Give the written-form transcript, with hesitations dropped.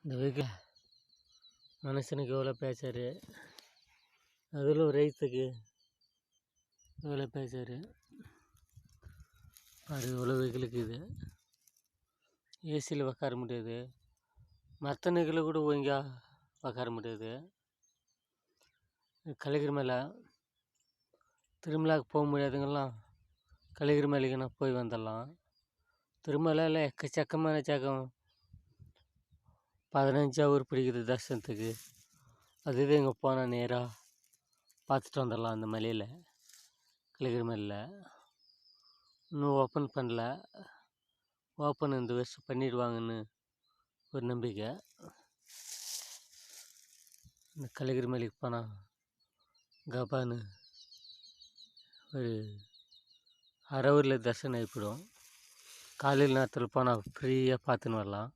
இந்த வீக்கில் மனுஷனுக்கு எவ்வளோ பேச்சார், அதில் ரைத்துக்கு எவ்வளோ பேச்சார். அது எவ்வளோ வெயிலுக்கு இது ஏசியில் உக்கார முடியாது, மற்ற நிகழ்வு கூட ஒழுங்காக உக்கார முடியாது. கலிகிரி மேலே திருமலாவுக்கு போக முடியாதுங்கெல்லாம் கலிகிரி மேலேக்கு நான் போய் வந்துடலாம். திருமலையில் எக்கச்சக்கமான ஜகம் 15 ஹவர் பிடிக்குது தரிசனத்துக்கு. அதுவே இங்கே போனால் நேராக பார்த்துட்டு வந்துடலாம். அந்த மலையில் கலிகிரி மலையில் இன்னும் ஓப்பன் பண்ணல. ஓப்பன் இந்த வருஷம் பண்ணிடுவாங்கன்னு ஒரு நம்பிக்கை. இந்த கலிகிரி மலைக்கு போனால் கபான்னு ஒரு அரை ஊரில் தரிசனம் ஆகிப்படும். காலையில் நேரத்தில் போனால் ஃப்ரீயாக பார்த்துன்னு வரலாம்.